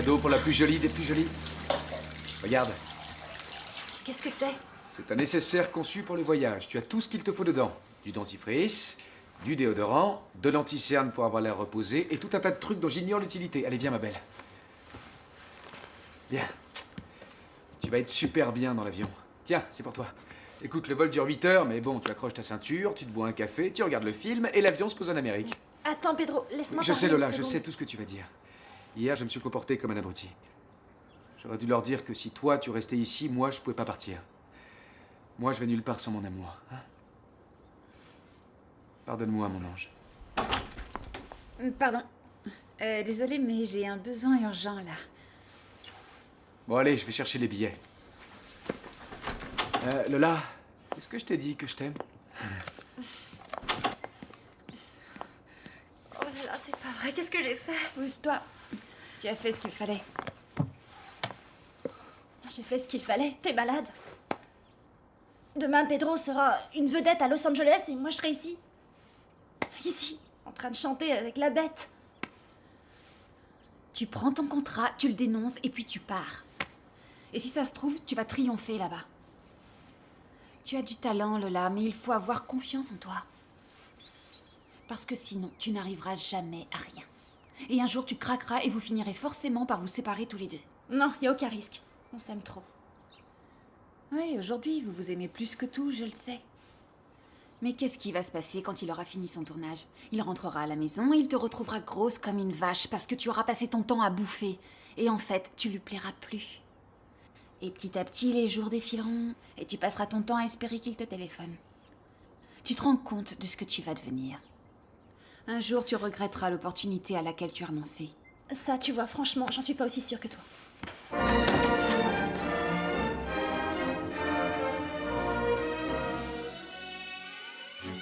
Cadeau pour la plus jolie des plus jolies. Regarde. Qu'est-ce que c'est? C'est un nécessaire conçu pour le voyage. Tu as tout ce qu'il te faut dedans. Du dentifrice, du déodorant, de l'anti-cerne pour avoir l'air reposé et tout un tas de trucs dont j'ignore l'utilité. Allez, viens, ma belle. Viens. Tu vas être super bien dans l'avion. Tiens, c'est pour toi. Écoute, le vol dure 8 heures, mais bon, tu accroches ta ceinture, tu te bois un café, tu regardes le film et l'avion se pose en Amérique. Attends, Pedro, laisse-moi Je sais, parler une Lola, je seconde. sais tout ce que tu vas dire. Hier, je me suis comporté comme un abruti. J'aurais dû leur dire que si toi, tu restais ici, moi, je pouvais pas partir. Moi, je vais nulle part sans mon amour. Hein? Pardonne-moi, mon ange. Pardon. Désolée, mais j'ai un besoin urgent, là. Bon, allez, je vais chercher les billets. Lola, est-ce que je t'ai dit que je t'aime? Oh là là, c'est pas vrai, qu'est-ce que j'ai fait? Pousse-toi. Tu as fait ce qu'il fallait. J'ai fait ce qu'il fallait, t'es malade. Demain, Pedro sera une vedette à Los Angeles et moi je serai ici. Ici, en train de chanter avec la bête. Tu prends ton contrat, tu le dénonces et puis tu pars. Et si ça se trouve, tu vas triompher là-bas. Tu as du talent, Lola, mais il faut avoir confiance en toi. Parce que sinon, tu n'arriveras jamais à rien. Et un jour, tu craqueras et vous finirez forcément par vous séparer tous les deux. Non, y a aucun risque. On s'aime trop. Oui, aujourd'hui, vous vous aimez plus que tout, je le sais. Mais qu'est-ce qui va se passer quand il aura fini son tournage? Il rentrera à la maison et il te retrouvera grosse comme une vache parce que tu auras passé ton temps à bouffer. Et en fait, tu lui plairas plus. Et petit à petit, les jours défileront et tu passeras ton temps à espérer qu'il te téléphone. Tu te rends compte de ce que tu vas devenir. Un jour, tu regretteras l'opportunité à laquelle tu as renoncé. Ça, tu vois, franchement, j'en suis pas aussi sûre que toi.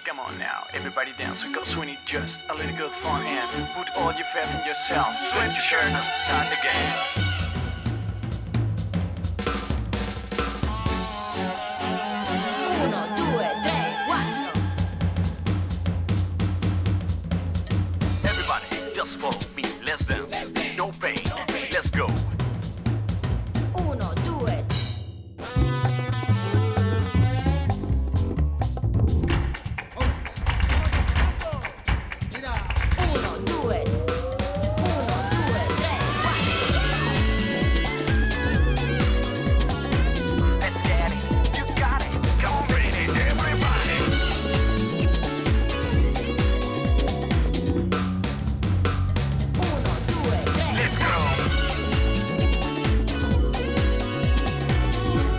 Come on now, everybody dance, because we need just a little good fun and put all your faith in yourself. Sweat your shirt and start again. Uno, due, tre, quattro. Everybody, just follow me, let's dance. No pain, let's go. Uno, due. Uno, due. Uno, due, tre, Let's get it, you got it. Come on, bring it, everybody. uno, due, tre. Let's go.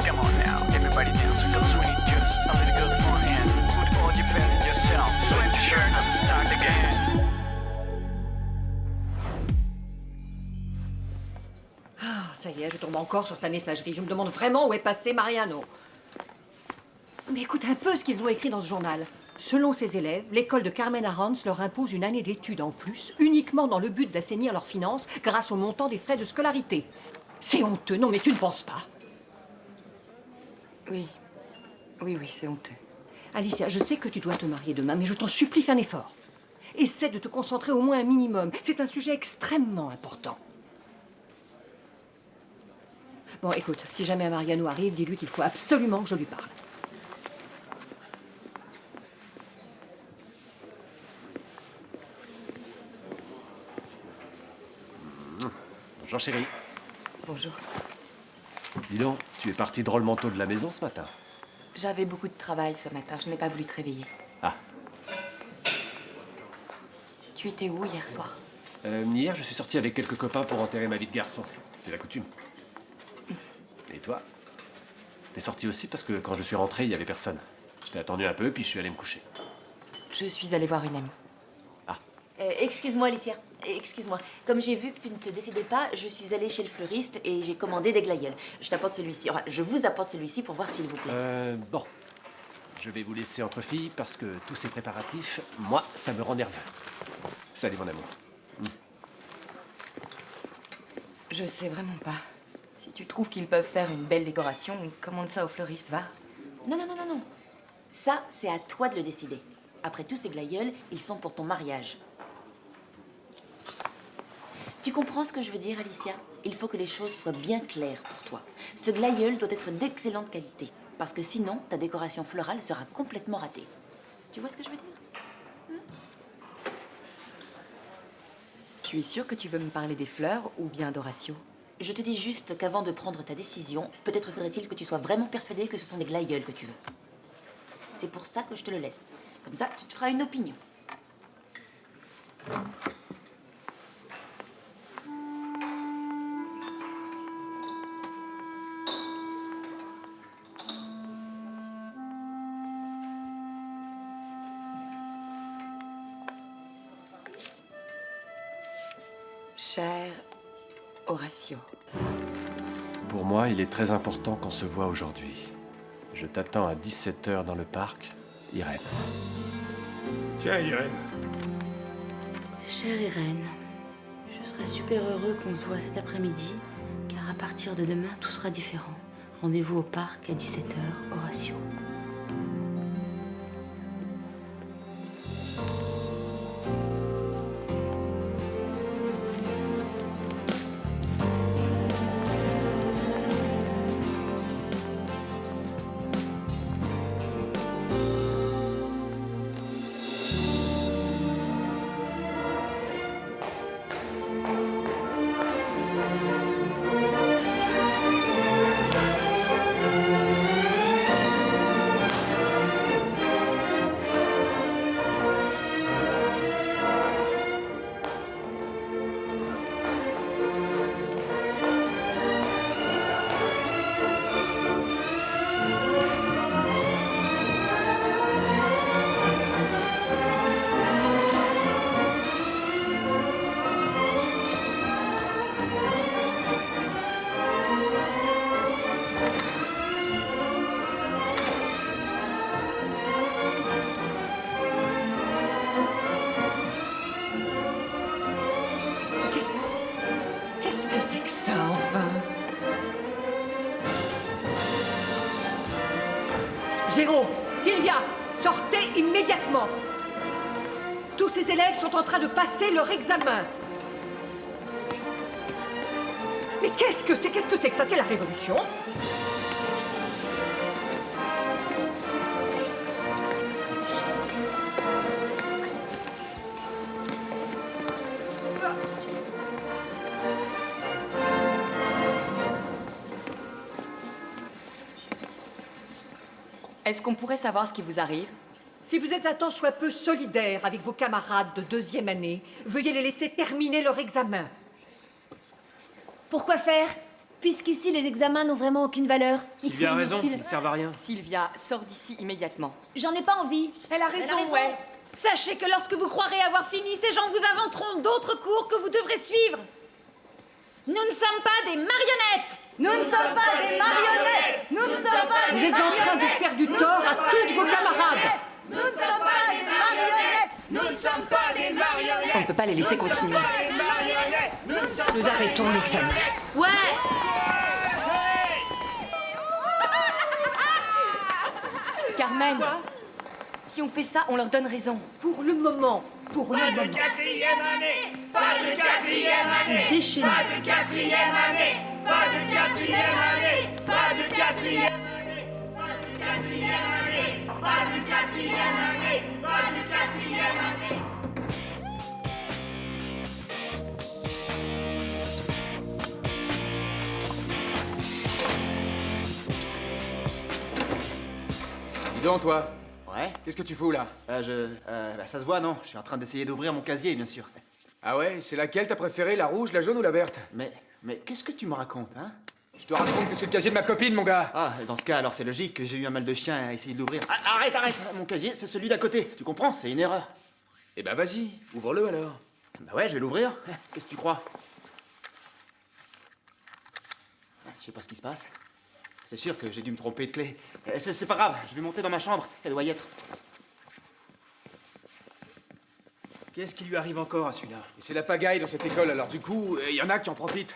Come on now, everybody dance, because we need just a little good fun and put all your faith in yourself. Sweat your shirt and start again. Ah, ça y est, je tombe encore sur sa messagerie. Je me demande vraiment où est passé Mariano. Mais écoute un peu ce qu'ils ont écrit dans ce journal. Selon ces élèves, l'école de Carmen Arranz leur impose une année d'études en plus, uniquement dans le but d'assainir leurs finances grâce au montant des frais de scolarité. C'est honteux, non mais tu ne penses pas? Oui. Oui, c'est honteux. Alicia, je sais que tu dois te marier demain, mais je t'en supplie, fais un effort. Essaie de te concentrer au moins un minimum. C'est un sujet extrêmement important. Bon, écoute, si jamais Mariano arrive, dis-lui qu'il faut absolument que je lui parle. Bonjour chérie. Bonjour. Dis donc, tu es parti drôlement tôt de la maison ce matin. J'avais beaucoup de travail ce matin, je n'ai pas voulu te réveiller. Ah. Tu étais où hier soir? Hier, je suis sorti avec quelques copains pour enterrer ma vie de garçon. C'est la coutume. Et toi? T'es sorti aussi parce que quand je suis rentré, il y avait personne. Je t'ai attendu un peu, puis je suis allé me coucher. Je suis allée voir une amie. Ah. Excuse-moi, Alicia. Excuse-moi. Comme j'ai vu que tu ne te décidais pas, je suis allée chez le fleuriste et j'ai commandé des glaïeuls. Je t'apporte celui-ci. Enfin, je vous apporte celui-ci pour voir s'il vous plaît. Bon. Je vais vous laisser entre filles parce que tous ces préparatifs, moi, ça me rend nerveux. Salut mon amour. Je sais vraiment pas. Si tu trouves qu'ils peuvent faire une belle décoration, commande ça au fleuriste, va. Non. Ça, c'est à toi de le décider. Après tous ces glaïeuls, ils sont pour ton mariage. Tu comprends ce que je veux dire, Alicia? il faut que les choses soient bien claires pour toi. Ce glaïeul doit être d'excellente qualité, parce que sinon, ta décoration florale sera complètement ratée. Tu vois ce que je veux dire? Tu es sûre que tu veux me parler des fleurs ou bien d'Horatio? Je te dis juste qu'avant de prendre ta décision, peut-être faudrait-il que tu sois vraiment persuadée que ce sont des glaïeuls que tu veux. C'est pour ça que je te le laisse. Comme ça, tu te feras une opinion. Cher Horatio. Pour moi, il est très important qu'on se voit aujourd'hui. Je t'attends à 17h dans le parc, Irène. Tiens, Irène. Chère Irène, je serais super heureux qu'on se voit cet après-midi, car à partir de demain, tout sera différent. Rendez-vous au parc à 17h, Horatio. Qu'est-ce que c'est que ça, enfin? Jérôme, Sylvia, sortez immédiatement. Tous ces élèves sont en train de passer leur examen. Mais qu'est-ce que c'est que ça? C'est la révolution? Est-ce qu'on pourrait savoir ce qui vous arrive? Si vous êtes un tant soit peu solidaire avec vos camarades de 2e année, veuillez les laisser terminer leur examen. Pourquoi faire? Puisqu'ici, les examens n'ont vraiment aucune valeur. Sylvia a raison, ils ne servent à rien. Sylvia, sors d'ici immédiatement. J'en ai pas envie. Elle a raison, ouais. Sachez que lorsque vous croirez avoir fini, ces gens vous inventeront d'autres cours que vous devrez suivre. Nous ne sommes pas des marionnettes. Nous ne sommes pas des marionnettes. Nous ne sommes pas Vous êtes en train de faire du tort à tous vos camarades. Nous ne sommes pas des marionnettes. Nous ne sommes pas des marionnettes. On ne peut pas les laisser continuer. Nous arrêtons l'examen. Ouais. Carmen, si on fait ça, on leur donne raison. Pour le moment, pour le moment. Quatrième année. Pas de quatrième année. C'est déchaînant. Pas de quatrième année. Pas de quatrième année. Pas de quatrième année. Pas de quatrième année. Pas de quatrième année. Pas de quatrième année. Dis donc, toi, Ouais. qu'est-ce que tu fous là? Ça se voit, non? Je suis en train d'essayer d'ouvrir mon casier, bien sûr. Ah ouais, c'est laquelle t'as préférée, la rouge, la jaune ou la verte? Mais qu'est-ce que tu me racontes, hein? Je te raconte que c'est le casier de ma copine, mon gars. Ah, dans ce cas, alors c'est logique que j'ai eu un mal de chien à essayer de l'ouvrir. Ah, arrête! Mon casier, c'est celui d'à côté. Tu comprends? C'est une erreur. Eh ben vas-y, ouvre-le alors. Bah ouais, je vais l'ouvrir. Qu'est-ce que tu crois? Je sais pas ce qui se passe. C'est sûr que j'ai dû me tromper de clé. C'est pas grave, je vais monter dans ma chambre. Elle doit y être. Qu'est-ce qui lui arrive encore à celui-là? Et c'est la pagaille dans cette école, alors du coup, il y en a qui en profitent.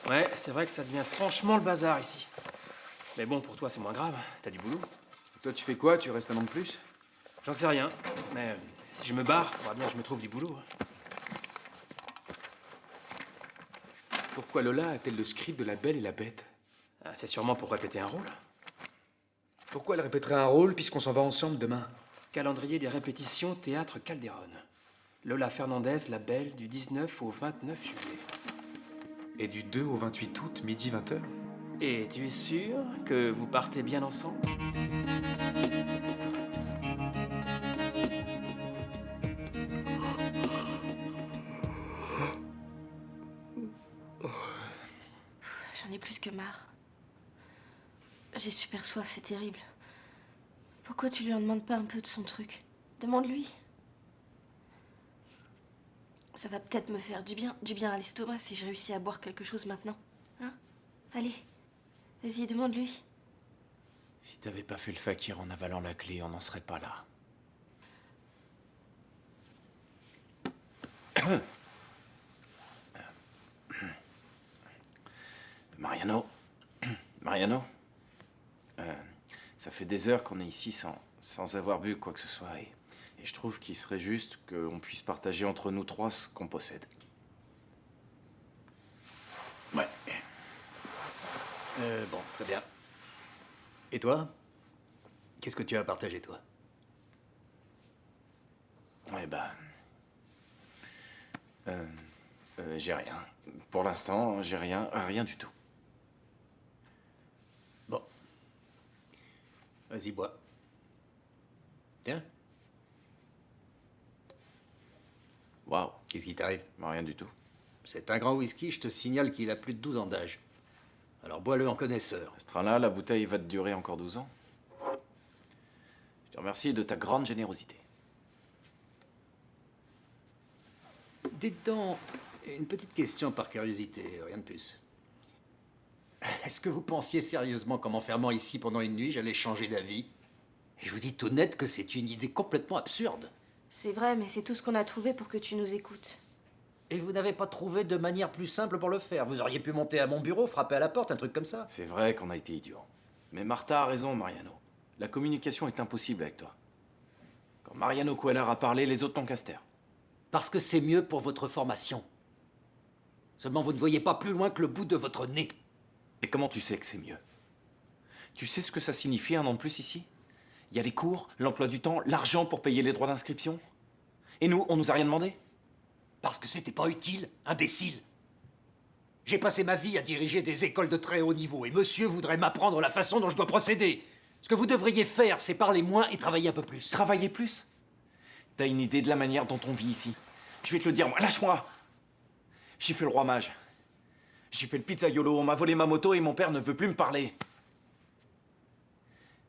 Ouais, c'est vrai que ça devient franchement le bazar ici. Mais bon, pour toi, c'est moins grave. T'as du boulot. Et toi, tu fais quoi? Tu restes un an de plus? J'en sais rien. Mais si je me barre, faudra bien que je me trouve du boulot. Pourquoi Lola a-t-elle le script de La Belle et la Bête? Ah, c'est sûrement pour répéter un rôle. Pourquoi elle répéterait un rôle puisqu'on s'en va ensemble demain? Calendrier des répétitions, Théâtre Calderon. Lola Fernandez, La Belle, du 19 au 29 juillet. Et du 2 au 28 août, midi 20h? Et tu es sûr que vous partez bien ensemble? J'en ai plus que marre. J'ai super soif, c'est terrible. Pourquoi tu lui en demandes pas un peu de son truc? Demande-lui. Ça va peut-être me faire du bien à l'estomac si je réussis à boire quelque chose maintenant. Hein? Allez, vas-y, demande-lui. Si t'avais pas fait le fakir en avalant la clé, on n'en serait pas là. Mariano, ça fait des heures qu'on est ici sans avoir bu quoi que ce soit. Et je trouve qu'il serait juste qu'on puisse partager entre nous trois ce qu'on possède. Ouais. Bon, très bien. Et toi? Qu'est-ce que tu as à partager, toi? Ouais, j'ai rien. Pour l'instant, j'ai rien du tout. Bon. Vas-y, bois. Tiens. Waouh. Qu'est-ce qui t'arrive? Rien du tout. C'est un grand whisky, je te signale qu'il a plus de 12 ans d'âge. Alors bois-le en connaisseur. À ce train-là, la bouteille va te durer encore 12 ans. Je te remercie de ta grande générosité. Dites donc, une petite question par curiosité, rien de plus. Est-ce que vous pensiez sérieusement qu'en m'enfermant ici pendant une nuit, j'allais changer d'avis? Je vous dis tout net que c'est une idée complètement absurde. C'est vrai, mais c'est tout ce qu'on a trouvé pour que tu nous écoutes. Et vous n'avez pas trouvé de manière plus simple pour le faire? Vous auriez pu monter à mon bureau, frapper à la porte, un truc comme ça. C'est vrai qu'on a été idiots. Mais Martha a raison, Mariano. La communication est impossible avec toi. Quand Mariano Cuellar a parlé, les autres n'ont qu'à se taire. Parce que c'est mieux pour votre formation. Seulement, vous ne voyez pas plus loin que le bout de votre nez. Et comment tu sais que c'est mieux? Tu sais ce que ça signifie un an de plus ici? Il y a les cours, l'emploi du temps, l'argent pour payer les droits d'inscription. Et nous, on nous a rien demandé? Parce que c'était pas utile, imbécile. J'ai passé ma vie à diriger des écoles de très haut niveau, et monsieur voudrait m'apprendre la façon dont je dois procéder. Ce que vous devriez faire, c'est parler moins et travailler un peu plus. Travailler plus? T'as une idée de la manière dont on vit ici? Je vais te le dire, moi. Lâche-moi! J'ai fait le roi mage. J'ai fait le pizzaiolo, on m'a volé ma moto et mon père ne veut plus me parler.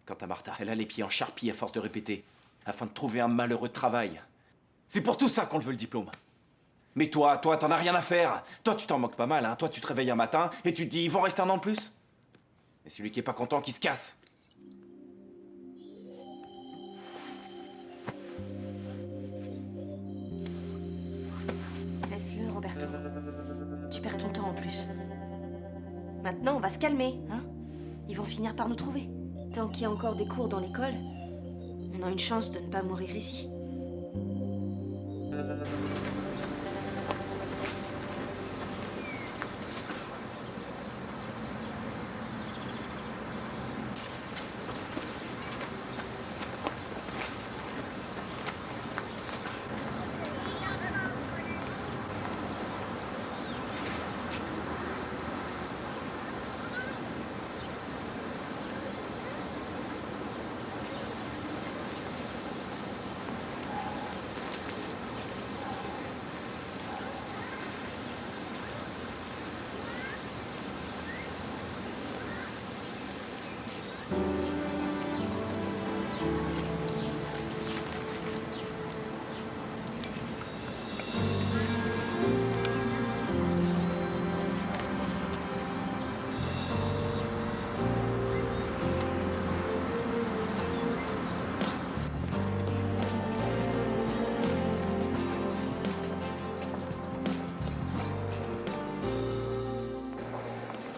Quant à Martha, elle a les pieds en charpie à force de répéter, afin de trouver un malheureux travail. C'est pour tout ça qu'on le veut, le diplôme. Mais toi, t'en as rien à faire. Toi, tu t'en moques pas mal, hein. Toi, tu te réveilles un matin et tu te dis, ils vont rester un an de plus. Et celui qui est pas content, qui se casse. Laisse-le, Roberto. Tu perds ton temps en plus. Maintenant, on va se calmer, hein? Ils vont finir par nous trouver. Tant qu'il y a encore des cours dans l'école, on a une chance de ne pas mourir ici.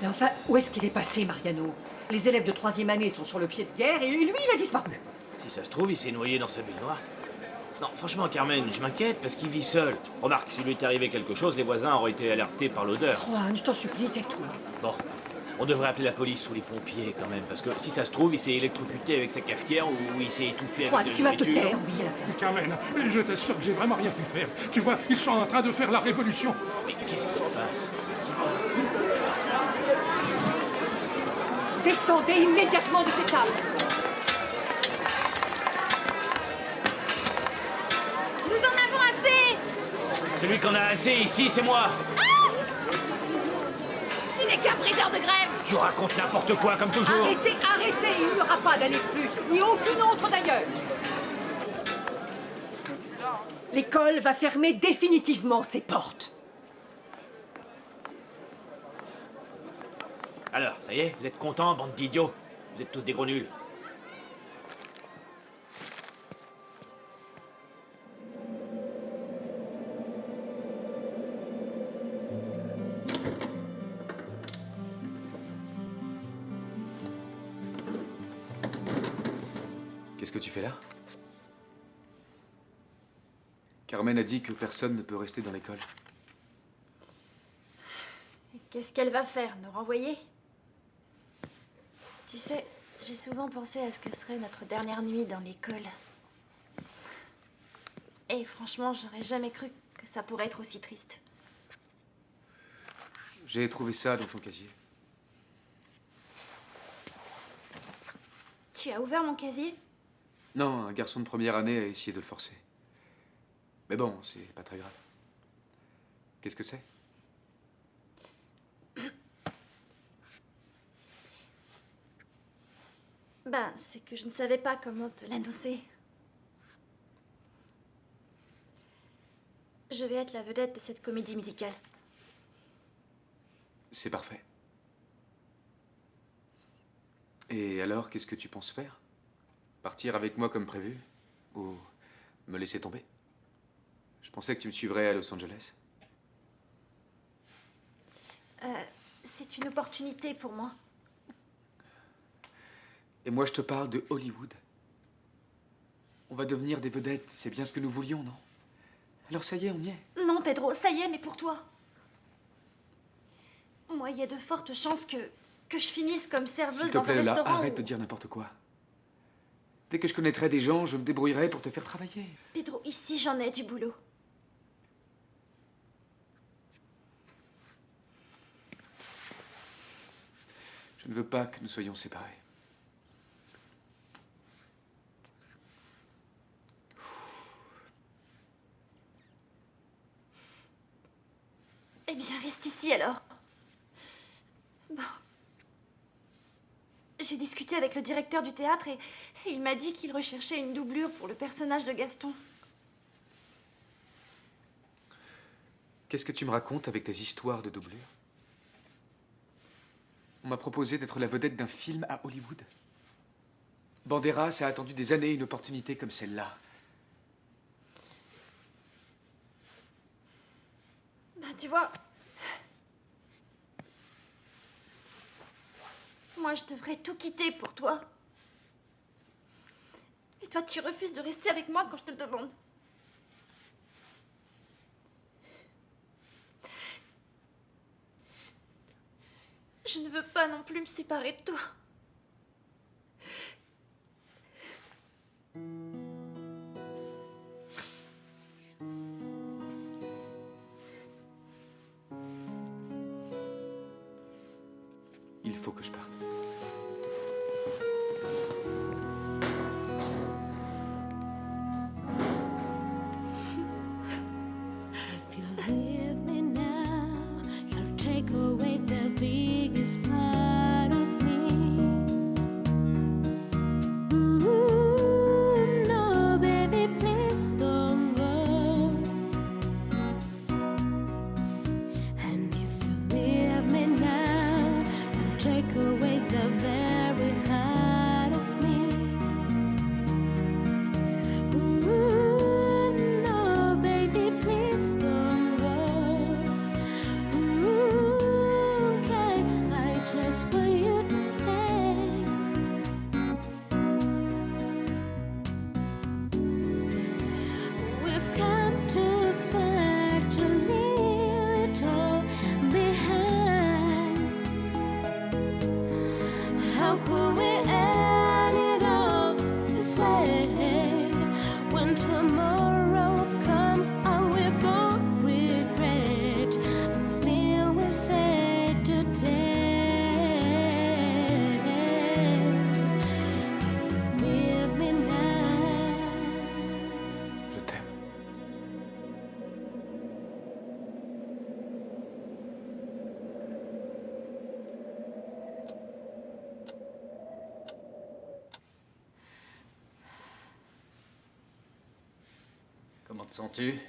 Mais enfin, où est-ce qu'il est passé, Mariano? Les élèves de 3e année sont sur le pied de guerre et lui, il a disparu. Si ça se trouve, il s'est noyé dans sa baignoire. Non, franchement, Carmen, je m'inquiète parce qu'il vit seul. Remarque, s'il lui était arrivé quelque chose, les voisins auraient été alertés par l'odeur. Juan, je t'en supplie, tais-toi. Bon, on devrait appeler la police ou les pompiers quand même, parce que si ça se trouve, il s'est électrocuté avec sa cafetière ou il s'est étouffé Juan, avec de tu la vas te nourriture. taire, oui, la Carmen, je t'assure que j'ai vraiment rien pu faire. Tu vois, ils sont en train de faire la révolution. Mais qu'est-ce qui se passe? Descendez immédiatement de cette table. Nous en avons assez! Celui qu'on a assez ici, c'est moi. Tu n'es qu'un briseur de grève! Tu racontes n'importe quoi comme toujours. Arrêtez, arrêtez, il n'y aura pas d'année de plus, ni aucune autre d'ailleurs. L'école va fermer définitivement ses portes. Alors, ça y est, vous êtes contents, bande d'idiots? Vous êtes tous des gros nuls. Qu'est-ce que tu fais là? Carmen a dit que personne ne peut rester dans l'école. Qu'est-ce qu'elle va faire? Nous renvoyer? Tu sais, j'ai souvent pensé à ce que serait notre dernière nuit dans l'école. Et franchement, j'aurais jamais cru que ça pourrait être aussi triste. J'ai trouvé ça dans ton casier. Tu as ouvert mon casier? Non, un garçon de première année a essayé de le forcer. Mais bon, c'est pas très grave. Qu'est-ce que c'est? Ben, c'est que je ne savais pas comment te l'annoncer. Je vais être la vedette de cette comédie musicale. C'est parfait. Et alors, qu'est-ce que tu penses faire? Partir avec moi comme prévu? Ou me laisser tomber? Je pensais que tu me suivrais à Los Angeles. C'est une opportunité pour moi. Et moi, je te parle de Hollywood. On va devenir des vedettes, c'est bien ce que nous voulions, non? Alors ça y est, on y est. Non, Pedro, ça y est, mais pour toi. Moi, il y a de fortes chances que je finisse comme serveuse S'il te dans un plaît, là, restaurant. arrête de dire n'importe quoi. Dès que je connaîtrai des gens, je me débrouillerai pour te faire travailler. Pedro, ici, j'en ai du boulot. Je ne veux pas que nous soyons séparés. Eh bien, reste ici alors. Bon. J'ai discuté avec le directeur du théâtre et il m'a dit qu'il recherchait une doublure pour le personnage de Gaston. Qu'est-ce que tu me racontes avec tes histoires de doublure? On m'a proposé d'être la vedette d'un film à Hollywood. Banderas a attendu des années une opportunité comme celle-là. Ben, tu vois... Moi, je devrais tout quitter pour toi. Et toi, tu refuses de rester avec moi quand je te le demande. Je ne veux pas non plus me séparer de toi. Il faut que je parte. If you leave me now, you'll take away the biggest part of me. Ooh, no, baby, please don't go. And if you leave me now, you'll take away How could we end it all this way? When tomorrow comes, I will both regret everything we said today. If you with me now. Je t'aime. Comment te sens-tu?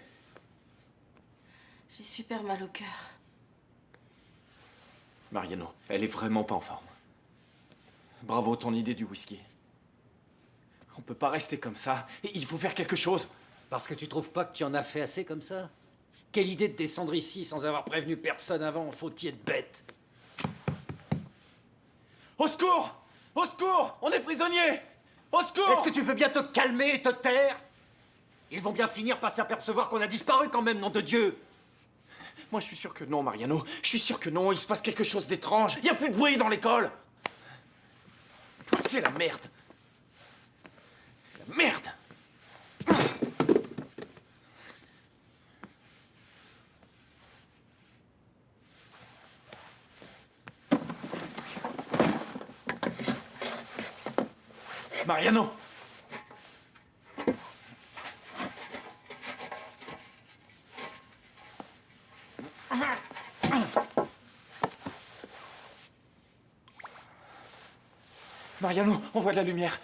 J'ai super mal au cœur. Mariano, elle est vraiment pas en forme. Bravo, ton idée du whisky. On peut pas rester comme ça. Il faut faire quelque chose. Parce que tu trouves pas que tu en as fait assez comme ça? Quelle idée de descendre ici sans avoir prévenu personne avant, faut-il être bête? Au secours! Au secours! On est prisonniers! Au secours! Est-ce que tu veux bien te calmer et te taire? Ils vont bien finir par s'apercevoir qu'on a disparu quand même, nom de Dieu! Moi, je suis sûr que non, Mariano. Je suis sûr que non. Il se passe quelque chose d'étrange. Il n'y a plus de bruit dans l'école. C'est la merde. C'est la merde. Mariano. Mariano, on voit de la lumière.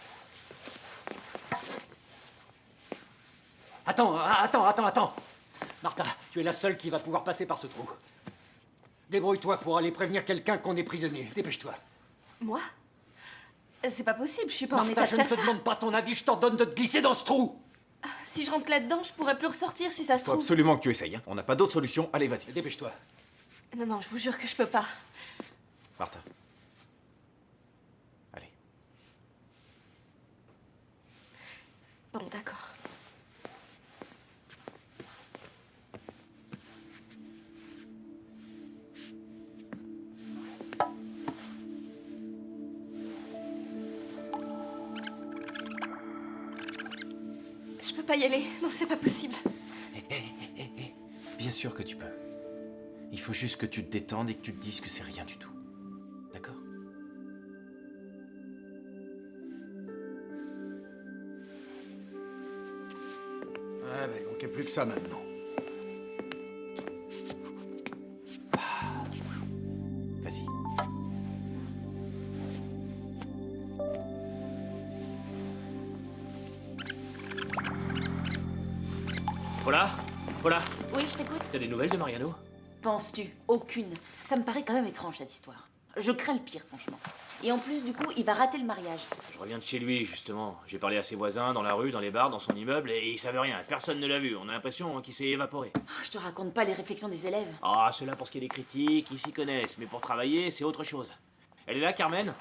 Attends. Martha, tu es la seule qui va pouvoir passer par ce trou. Débrouille-toi pour aller prévenir quelqu'un qu'on est prisonnier. Dépêche-toi. Moi? C'est pas possible, je suis pas en Martha, état je de ne faire te ça. demande pas ton avis, je t'ordonne de te glisser dans ce trou. Si je rentre là-dedans, je pourrais plus ressortir si ça se Faut trouve. absolument que tu essayes. Hein. On n'a pas d'autre solution. Allez, vas-y. Dépêche-toi. Non, je vous jure que je peux pas. Martha. Allez. Bon, d'accord. Je peux pas y aller. Non, c'est pas possible. Bien sûr que tu peux. Il faut juste que tu te détendes et que tu te dises que c'est rien du tout. D'accord? Ouais, il manquait plus que ça maintenant. Vas-y. Paula? Paula? Oui, je t'écoute. T'as des nouvelles de Mariano? Penses-tu? Aucune. Ça me paraît quand même étrange, cette histoire. Je crains le pire, franchement. Et en plus, du coup, il va rater le mariage. Je reviens de chez lui, justement. J'ai parlé à ses voisins, dans la rue, dans les bars, dans son immeuble, et ils savaient rien. Personne ne l'a vu. On a l'impression qu'il s'est évaporé. Oh, je te raconte pas les réflexions des élèves. Ah, ceux-là, pour ce qui est des critiques, ils s'y connaissent. Mais pour travailler, c'est autre chose. Elle est là, Carmen?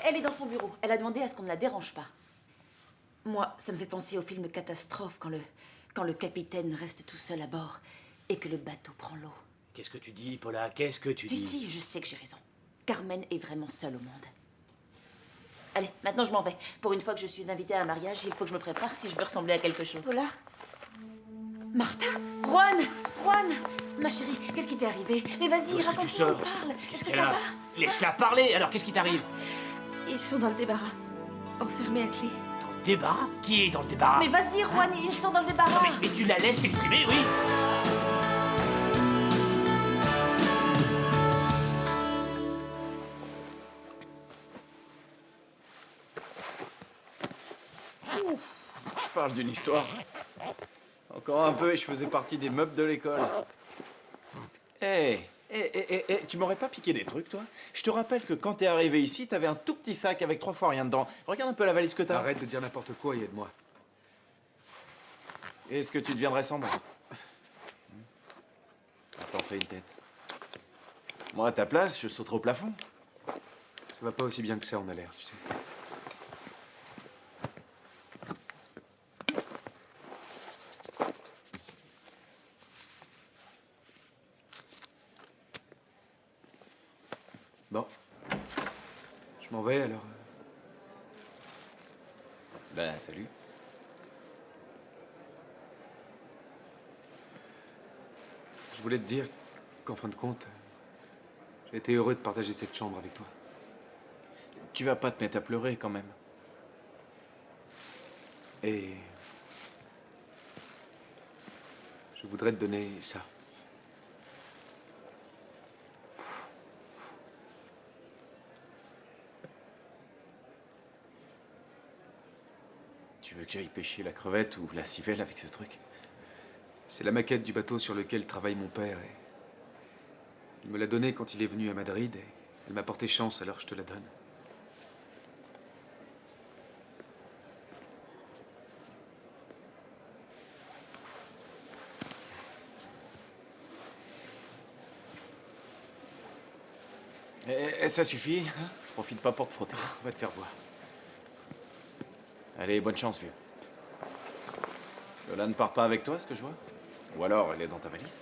Elle est dans son bureau. Elle a demandé à ce qu'on ne la dérange pas. Moi, ça me fait penser au film Catastrophe quand le capitaine reste tout seul à bord et que le bateau prend l'eau. Qu'est-ce que tu dis, Paula? Qu'est-ce que tu dis? Mais si, je sais que j'ai raison. Carmen est vraiment seule au monde. Allez, maintenant je m'en vais. Pour une fois que je suis invitée à un mariage, il faut que je me prépare si je veux ressembler à quelque chose. Paula? Martha? Juan! Ma chérie, qu'est-ce qui t'est arrivé? Mais vas-y, raconte-moi, parle. Est-ce que ça va? Laisse-la parler. Alors, qu'est-ce qui t'arrive? Ils sont dans le débarras. Enfermés à clé. Dans le débarras? Qui est dans le débarras? Mais vas-y, Juan, ils sont dans le débarras. Mais tu la laisses s'exprimer, oui? Je parle d'une histoire. Encore un peu et je faisais partie des meubles de l'école. Hé, tu m'aurais pas piqué des trucs, toi? Je te rappelle que quand t'es arrivé ici, t'avais un tout petit sac avec 3 fois rien dedans. Regarde un peu la valise que t'as. Arrête de dire n'importe quoi et aide-moi. Est-ce que tu deviendrais sans moi? T'en fais une tête. Moi, à ta place, je sauterai au plafond. Ça va pas aussi bien que ça, on a l'air, tu sais. Bon. Je m'en vais alors. Ben, salut. Je voulais te dire qu'en fin de compte, j'ai été heureux de partager cette chambre avec toi. Tu vas pas te mettre à pleurer quand même. Et je voudrais te donner ça. Tu veux que j'aille pêcher la crevette ou la civelle avec ce truc? C'est la maquette du bateau sur lequel travaille mon père. Et il me l'a donnée quand il est venu à Madrid et elle m'a porté chance, alors je te la donne. Et ça suffit, hein? Profite pas pour te frotter. On va te faire voir. Allez, bonne chance, vieux. Lola ne part pas avec toi, ce que je vois? Ou alors, elle est dans ta valise?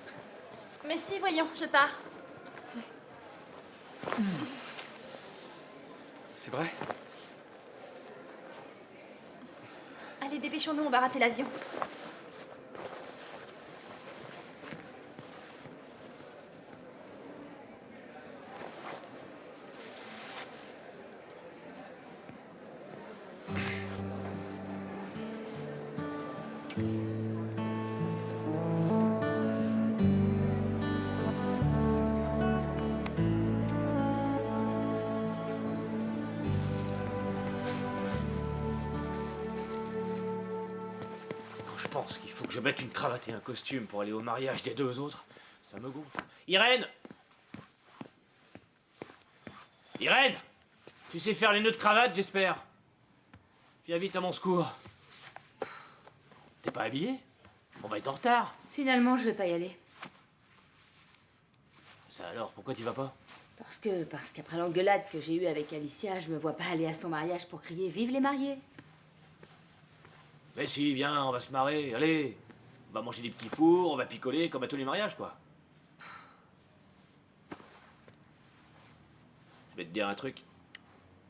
Mais si, voyons, je pars. C'est vrai? Allez, dépêchons-nous, on va rater l'avion. Je pense qu'il faut que je mette une cravate et un costume pour aller au mariage des deux autres. Ça me gonfle. Irène! Irène! Tu sais faire les nœuds de cravate, j'espère? Viens vite à mon secours. T'es pas habillée? On va être en retard. Finalement, je vais pas y aller. Ça alors, pourquoi t'y vas pas? Parce qu'après l'engueulade que j'ai eue avec Alicia, je me vois pas aller à son mariage pour crier « Vive les mariés !» Mais si, viens, on va se marrer, allez. On va manger des petits fours, on va picoler comme à tous les mariages, quoi. Je vais te dire un truc.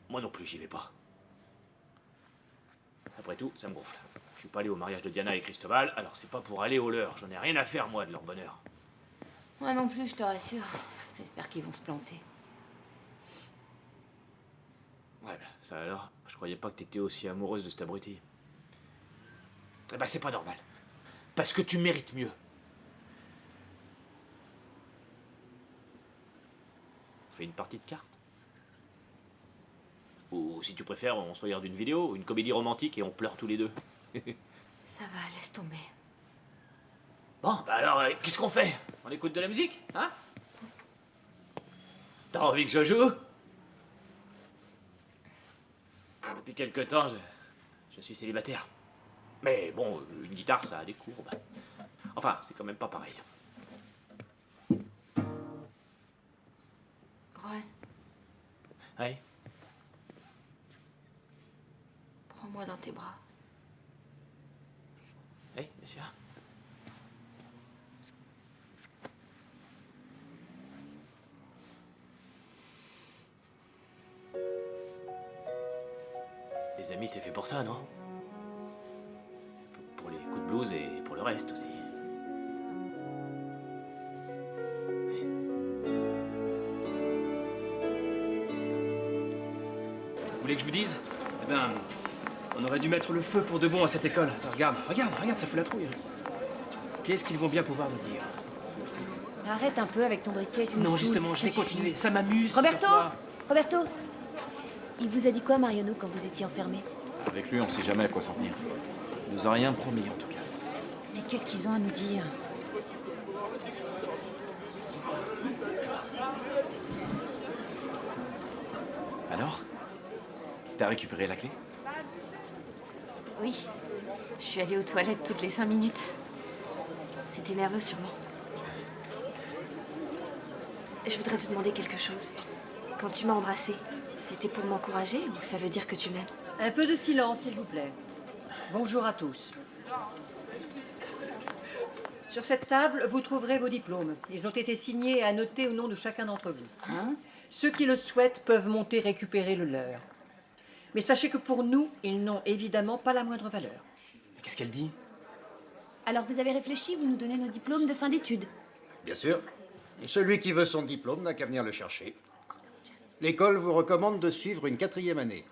Moi non plus, j'y vais pas. Après tout, ça me gonfle. Je suis pas allé au mariage de Diana et Cristobal, alors c'est pas pour aller au leur. J'en ai rien à faire, moi, de leur bonheur. Moi non plus, je te rassure. J'espère qu'ils vont se planter. Ouais, ben, ça alors, je croyais pas que t'étais aussi amoureuse de cet abruti. Eh ben, c'est pas normal. Parce que tu mérites mieux. On fait une partie de cartes? Ou si tu préfères, on se regarde une vidéo, une comédie romantique et on pleure tous les deux. Ça va, laisse tomber. Bon, bah alors, qu'est-ce qu'on fait? On écoute de la musique, hein? T'as envie que je joue? Depuis quelque temps, je suis célibataire. Mais bon, une guitare, ça a des courbes. Enfin, c'est quand même pas pareil. Ouais, Ouais. prends-moi dans tes bras. Oui, bien sûr. Les amis, c'est fait pour ça, non? Pour les coups de blues et pour le reste aussi. Vous voulez que je vous dise? Eh ben, on aurait dû mettre le feu pour de bon à cette école. Regarde, ça fout la trouille. Qu'est-ce qu'ils vont bien pouvoir nous dire? Arrête un peu avec ton briquet, tu me Non, saoules. justement, je vais Ça suffit. continuer. Ça m'amuse. Roberto pourquoi Roberto Il vous a dit quoi, Mariano, quand vous étiez enfermé? Avec lui, on sait jamais à quoi s'en tenir. Il nous a rien promis, en tout cas. Mais qu'est-ce qu'ils ont à nous dire? Alors? T'as récupéré la clé? Oui. Je suis allée aux toilettes toutes les 5 minutes. C'était nerveux, sûrement. Je voudrais te demander quelque chose. Quand tu m'as embrassée, c'était pour m'encourager ou ça veut dire que tu m'aimes? Un peu de silence, s'il vous plaît. Bonjour à tous. Sur cette table, vous trouverez vos diplômes. Ils ont été signés et annotés au nom de chacun d'entre vous. Ceux qui le souhaitent peuvent monter récupérer le leur. Mais sachez que pour nous, ils n'ont évidemment pas la moindre valeur. Mais qu'est-ce qu'elle dit? Alors vous avez réfléchi, vous nous donnez nos diplômes de fin d'études. Bien sûr. Celui qui veut son diplôme n'a qu'à venir le chercher. L'école vous recommande de suivre une 4e année.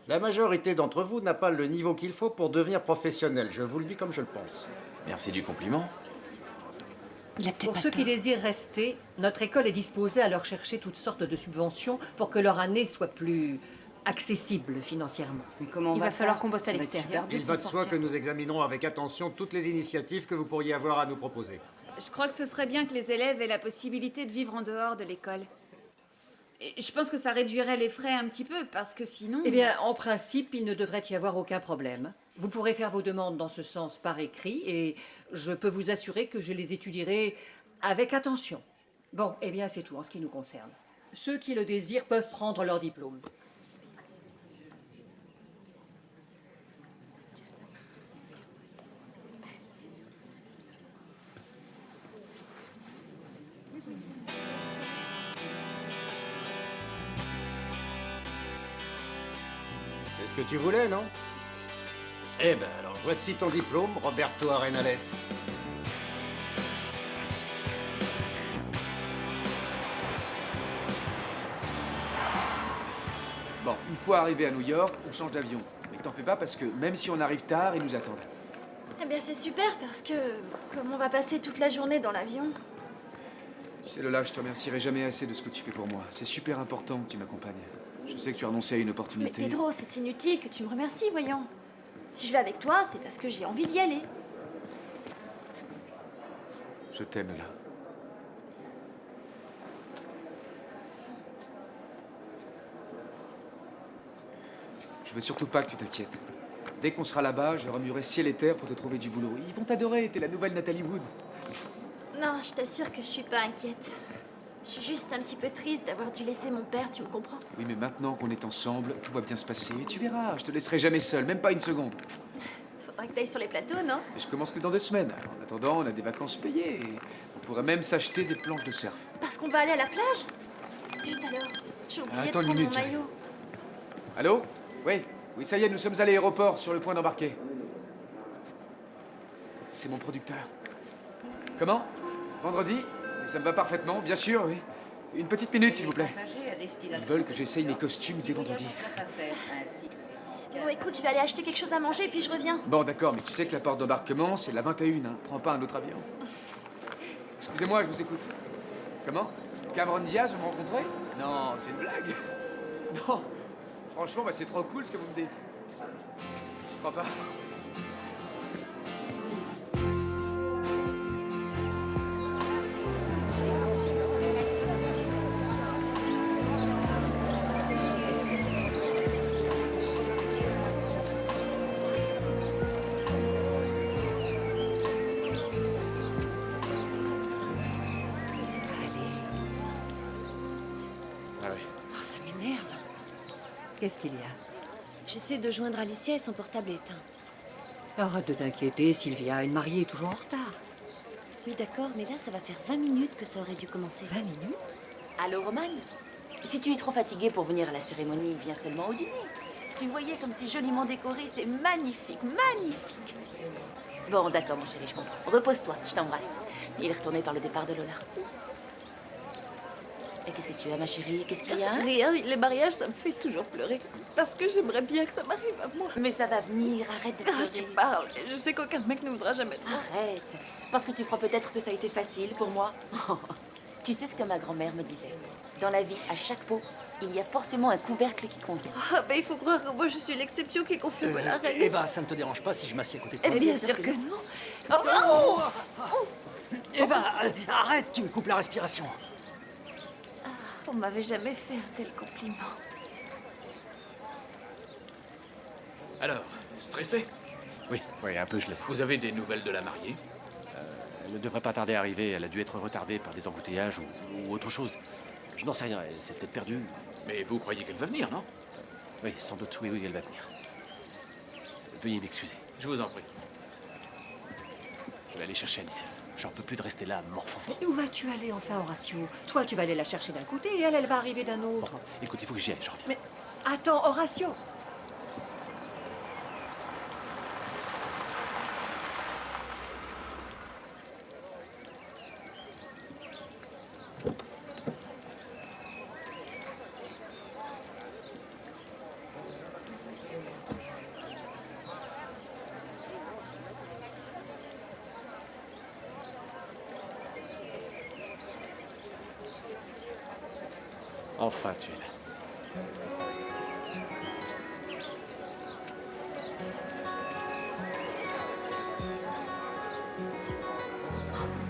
La majorité d'entre vous n'a pas le niveau qu'il faut pour devenir professionnel. Je vous le dis comme je le pense. Merci du compliment. Pour ceux qui désirent rester, notre école est disposée à leur chercher toutes sortes de subventions pour que leur année soit plus accessible financièrement. Mais comment Il va falloir qu'on bosse à l'extérieur. Il va de soi que nous examinerons avec attention toutes les initiatives que vous pourriez avoir à nous proposer. Je crois que ce serait bien que les élèves aient la possibilité de vivre en dehors de l'école. Et je pense que ça réduirait les frais un petit peu, parce que sinon... Eh bien, en principe, il ne devrait y avoir aucun problème. Vous pourrez faire vos demandes dans ce sens par écrit et je peux vous assurer que je les étudierai avec attention. Bon, eh bien, c'est tout en ce qui nous concerne. Ceux qui le désirent peuvent prendre leur diplôme. C'est ce que tu voulais, non? Eh ben alors, voici ton diplôme, Roberto Arenales. Bon, une fois arrivé à New York, on change d'avion. Mais t'en fais pas parce que même si on arrive tard, ils nous attendent. Eh bien, c'est super parce que, comme on va passer toute la journée dans l'avion. Tu sais, Lola, je te remercierai jamais assez de ce que tu fais pour moi. C'est super important que tu m'accompagnes. Je sais que tu as renoncé à une Mais opportunité. Pedro, c'est inutile que tu me remercies, voyons. Si je vais avec toi, c'est parce que j'ai envie d'y aller. Je t'aime, Lola. Je veux surtout pas que tu t'inquiètes. Dès qu'on sera là-bas, je remuerai ciel et terre pour te trouver du boulot. Ils vont t'adorer, t'es la nouvelle Nathalie Wood. Non, je t'assure que je suis pas inquiète. Je suis juste un petit peu triste d'avoir dû laisser mon père, tu me comprends? Oui, mais maintenant qu'on est ensemble, tout va bien se passer. Et tu verras, je te laisserai jamais seule, même pas une seconde. Faudra que t'ailles sur les plateaux, non? Et je commence que dans 2 semaines. Alors, en attendant, on a des vacances payées. Et on pourrait même s'acheter des planches de surf. Parce qu'on va aller à la plage? Zut alors, j'ai oublié Attends de une prendre minute, mon Jerry. maillot. Allô? Oui, oui, ça y est, nous sommes à l'aéroport, sur le point d'embarquer. C'est mon producteur. Comment? Vendredi? Et ça me va parfaitement, bien sûr, oui. Une petite minute, s'il vous plaît. Ils veulent que j'essaye mes costumes dès vendredi. Bon, écoute, je vais aller acheter quelque chose à manger, puis je reviens. Bon, d'accord, mais tu sais que la porte d'embarquement, c'est la 21, hein. Prends pas un autre avion. Excusez-moi, je vous écoute. Comment? Cameron Diaz, vous me rencontrez? Non, c'est une blague. Non. Franchement, bah, c'est trop cool ce que vous me dites. Je crois pas. Ah oui. Oh, ça m'énerve. Qu'est-ce qu'il y a? J'essaie de joindre Alicia et son portable est éteint. Arrête de t'inquiéter, Sylvia. Une mariée est toujours en retard. Oui, d'accord, mais là, ça va faire 20 minutes que ça aurait dû commencer. 20 minutes? Allô, Roman? Si tu es trop fatigué pour venir à la cérémonie, viens seulement au dîner. Si tu voyais comme c'est joliment décoré, c'est magnifique, magnifique. Bon, d'accord, mon chéri, je comprends. Repose-toi, je t'embrasse. Il est retourné par le départ de Lola. Et qu'est-ce que tu as, ma chérie? Qu'est-ce qu'il y a? Rien, les mariages, ça me fait toujours pleurer. Parce que j'aimerais bien que ça m'arrive à moi. Mais ça va venir, arrête de pleurer. Tu parles. Je sais qu'aucun mec ne voudra jamais de moi. Arrête. Parce que tu crois peut-être que ça a été facile pour moi. Tu sais ce que ma grand-mère me disait? Dans la vie, à chaque pot, il y a forcément un couvercle qui convient. Ah, ben, il faut croire que moi, je suis l'exception qui confirme la règle. Eva, ça ne te dérange pas si je m'assieds à côté de toi? Eh bien sûr que non. Oh, Eva, arrête, tu me coupes la respiration. On m'avait jamais fait un tel compliment. Alors, stressé? Oui, un peu, je l'avoue. Vous avez des nouvelles de la mariée? Elle ne devrait pas tarder à arriver. Elle a dû être retardée par des embouteillages ou autre chose. Je n'en sais rien, elle s'est peut-être perdue. Mais vous croyez qu'elle va venir, non? Oui, sans doute, oui, elle va venir. Veuillez m'excuser. Je vous en prie. Je vais aller chercher Alicia. J'en peux plus de rester là, morfond. Mais où vas-tu aller enfin, Horatio? Toi, tu vas aller la chercher d'un côté et elle va arriver d'un autre. Écoute, il faut que j'y aille, je reviens. Mais Attends, Horatio. Enfin, tu es là.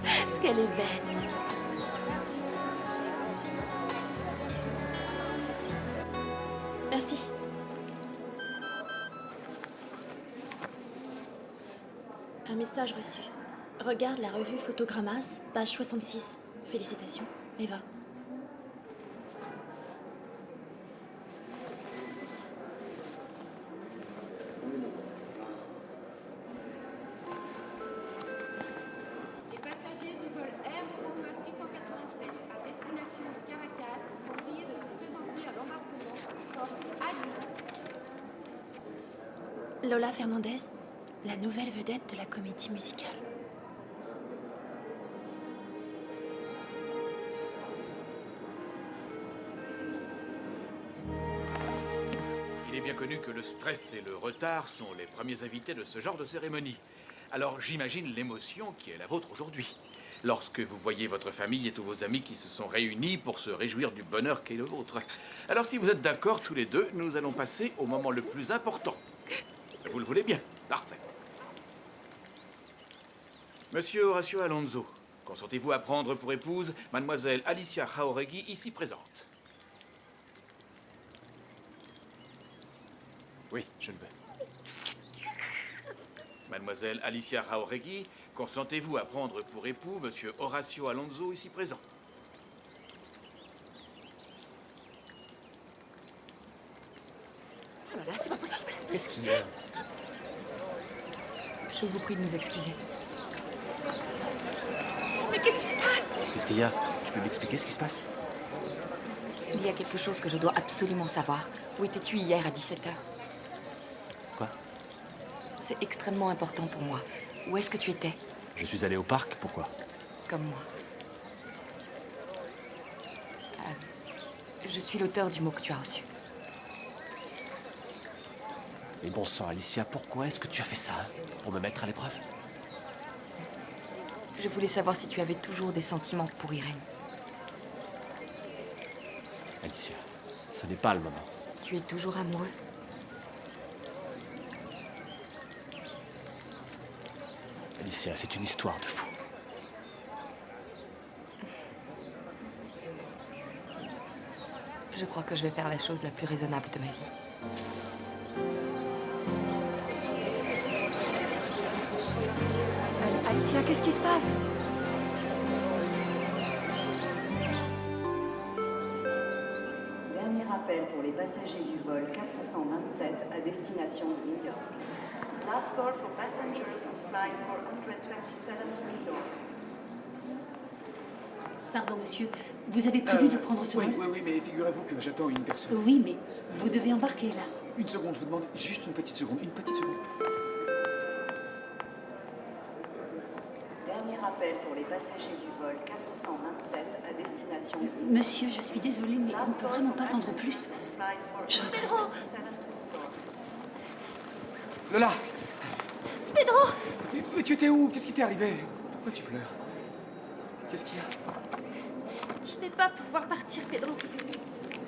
Est-ce qu'elle est belle? Merci. Un message reçu. Regarde la revue Photogrammas, page 66. Félicitations, Eva. Les passagers du vol Air Europa 687 à destination de Caracas sont priés de se présenter à l'embarquement porte Alice. Lola Fernandez, la nouvelle vedette de la comédie musicale. Il est bien connu que le stress et le retard sont les premiers invités de ce genre de cérémonie. Alors j'imagine l'émotion qui est la vôtre aujourd'hui, lorsque vous voyez votre famille et tous vos amis qui se sont réunis pour se réjouir du bonheur qu'est le vôtre. Alors si vous êtes d'accord tous les deux, nous allons passer au moment le plus important. Vous le voulez bien? Parfait. Monsieur Horacio Alonso, consentez-vous à prendre pour épouse mademoiselle Alicia Jauregui, ici présente? Oui, je le veux. Mademoiselle Alicia Jauregui, consentez-vous à prendre pour époux Monsieur Horacio Alonso, ici présent? Oh là là, c'est pas possible. Qu'est-ce qu'il y a? Je vous prie de nous excuser. Mais qu'est-ce qui se passe? Qu'est-ce qu'il y a? Tu peux m'expliquer ce qui se passe? Il y a quelque chose que je dois absolument savoir. Où étais-tu hier à 17h? Quoi? C'est extrêmement important pour moi. Où est-ce que tu étais? Je suis allé au parc, pourquoi? Comme moi. Je suis l'auteur du mot que tu as reçu. Mais bon sang, Alicia, pourquoi est-ce que tu as fait ça, hein? Pour me mettre à l'épreuve? Je voulais savoir si tu avais toujours des sentiments pour Irène. Alicia, ce n'est pas le moment. Tu es toujours amoureux? Alicia, c'est une histoire de fou. Je crois que je vais faire la chose la plus raisonnable de ma vie. Alicia, qu'est-ce qui se passe? Dernier appel pour les passagers du vol 427 à destination de New York. Last call for passengers on flight 427 to New York. Pardon, monsieur. Vous avez prévu de prendre ce vol? Oui, mais figurez-vous que j'attends une personne. Oui, mais vous devez embarquer là. Une seconde, je vous demande juste une petite seconde. Dernier appel pour les passagers du vol 427 à destination de New York. Monsieur, je suis désolée, mais on ne peut vraiment pas attendre plus. Je regrette. Lola! Pedro! Mais tu étais où? Qu'est-ce qui t'est arrivé? Pourquoi tu pleures? Qu'est-ce qu'il y a? Je vais pas pouvoir partir, Pedro.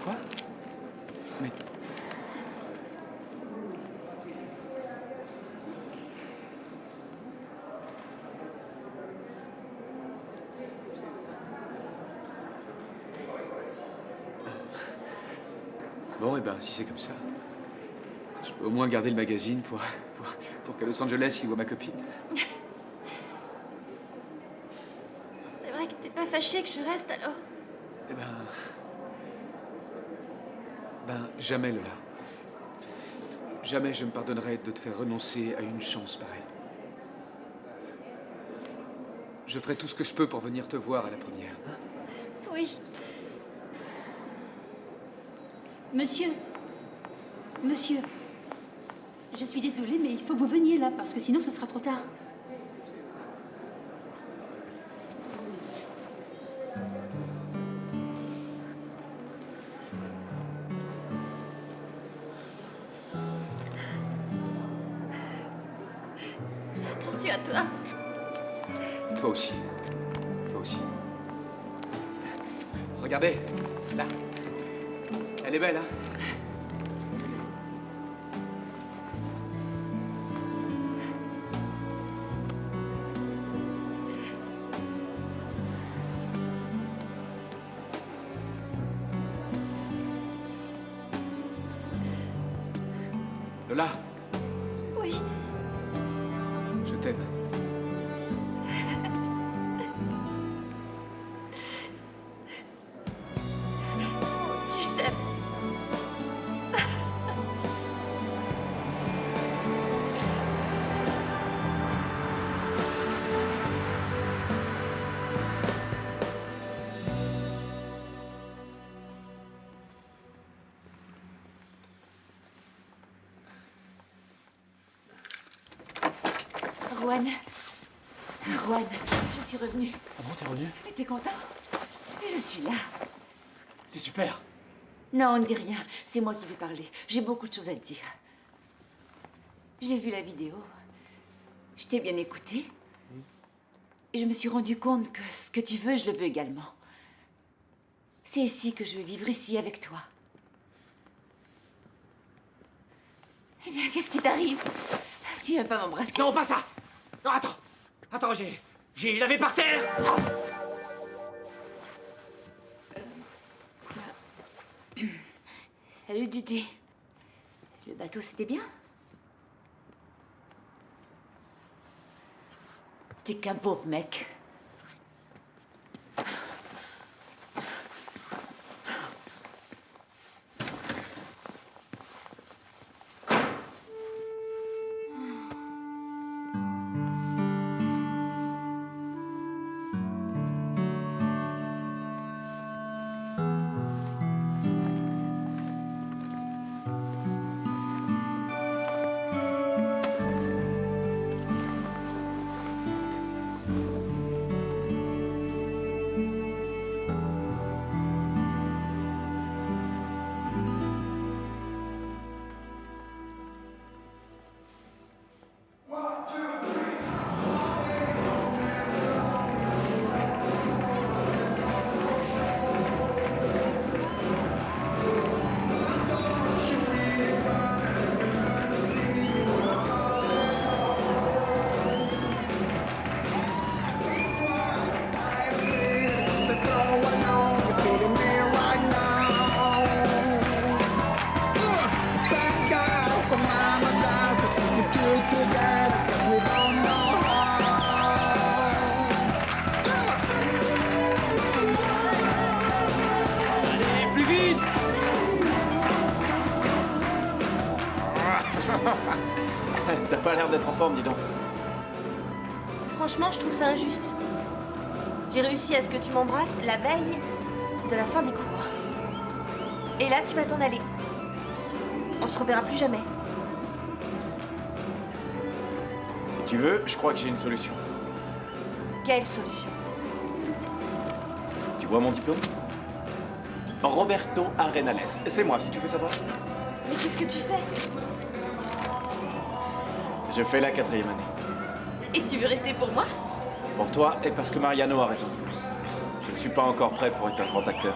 Quoi? Mais... Bon, eh ben, si c'est comme ça, je peux au moins garder le magazine pour qu'à Los Angeles, il voit ma copine. C'est vrai que t'es pas fâché que je reste alors? Eh ben, jamais, Lola. Jamais je me pardonnerai de te faire renoncer à une chance pareille. Je ferai tout ce que je peux pour venir te voir à la première. Oui. Monsieur, Monsieur, je suis désolée, mais il faut que vous veniez là, parce que sinon ce sera trop tard. Attention à toi. Toi aussi. Toi aussi. Regardez, là. Elle est belle, hein? Lola, Oui. je t'aime. Si je t'aime. Juan. Juan, je suis revenue. Ah bon, t'es revenu? T'es content? Je suis là. C'est super. Non, ne dis rien. C'est moi qui vais parler. J'ai beaucoup de choses à te dire. J'ai vu la vidéo. Je t'ai bien écouté. Et je me suis rendu compte que ce que tu veux, je le veux également. C'est ici que je veux vivre, ici, avec toi. Eh bien, qu'est-ce qui t'arrive? Tu viens pas m'embrasser? Non, pas ça. Non, attends. Attends, j'ai lavé par terre. Salut Gigi. Le bateau, c'était bien? T'es qu'un pauvre mec. T'as pas l'air d'être en forme, dis donc. Franchement, je trouve ça injuste. J'ai réussi à ce que tu m'embrasses la veille de la fin des cours. Et là, tu vas t'en aller. On se reverra plus jamais. Si tu veux, je crois que j'ai une solution. Quelle solution? Tu vois mon diplôme? Roberto Arenales. C'est moi, si tu veux savoir. Mais qu'est-ce que tu fais? Je fais la 4e année. Et tu veux rester pour moi? Pour toi et parce que Mariano a raison. Je ne suis pas encore prêt pour être un grand acteur.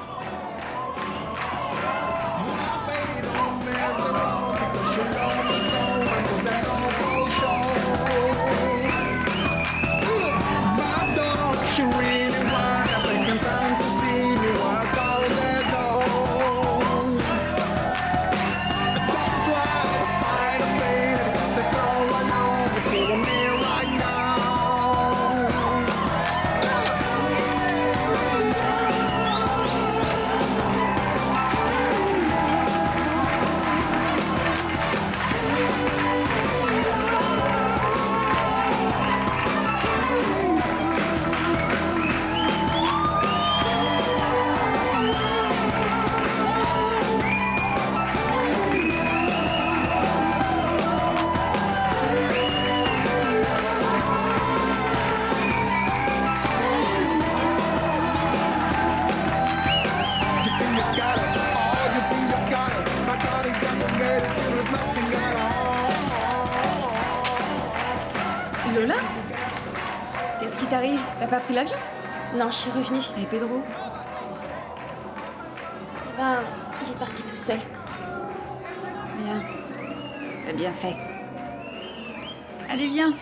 Lola? Qu'est-ce qui t'arrive? T'as pas pris l'avion? Non, je suis revenue. Et Pedro? Eh ben, il est parti tout seul. Bien. T'as bien fait. Allez, viens.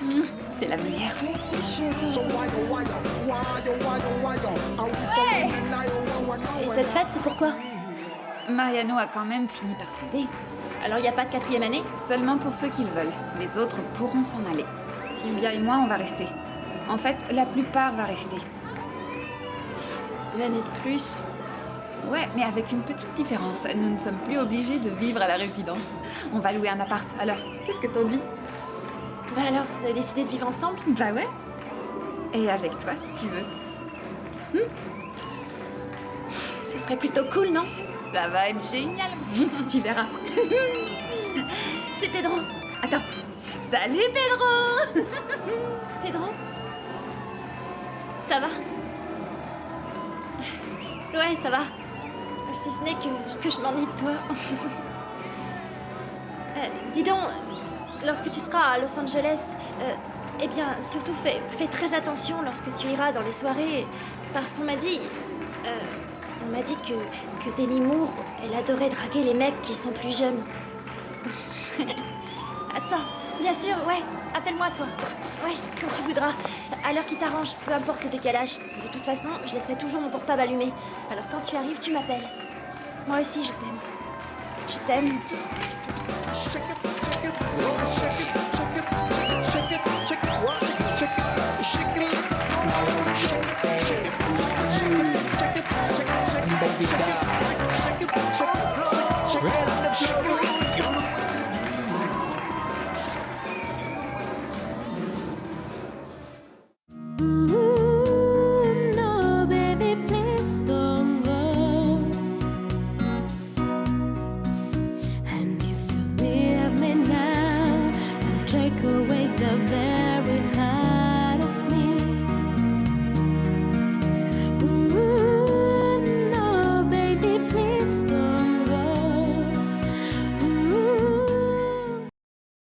T'es la meilleure. Et cette fête, c'est pourquoi? Mariano a quand même fini par céder. Alors, il n'y a pas de 4e année? Seulement pour ceux qui le veulent. Les autres pourront s'en aller. Sylvia et moi, on va rester. En fait, la plupart va rester. Une année de plus? Ouais, mais avec une petite différence. Nous ne sommes plus obligés de vivre à la résidence. On va louer un appart. Alors, qu'est-ce que t'en dis? Bah alors, vous avez décidé de vivre ensemble? Bah ouais. Et avec toi, si tu veux. Ce serait plutôt cool, non? Ça va être génial. Tu verras. C'est Pedro. Attends. Salut, Pedro. Pedro? Ça va? Ouais, ça va. Si ce n'est que je m'ennuie de toi. Dis donc, lorsque tu seras à Los Angeles, eh bien, surtout fais très attention lorsque tu iras dans les soirées, parce qu'on m'a dit... on m'a dit que Demi Moore, elle adorait draguer les mecs qui sont plus jeunes. Attends, bien sûr, ouais, appelle-moi toi. Ouais, quand tu voudras. À l'heure qui t'arrange, peu importe le décalage. De toute façon, je laisserai toujours mon portable allumé. Alors quand tu arrives, tu m'appelles. Moi aussi, je t'aime. Je t'aime.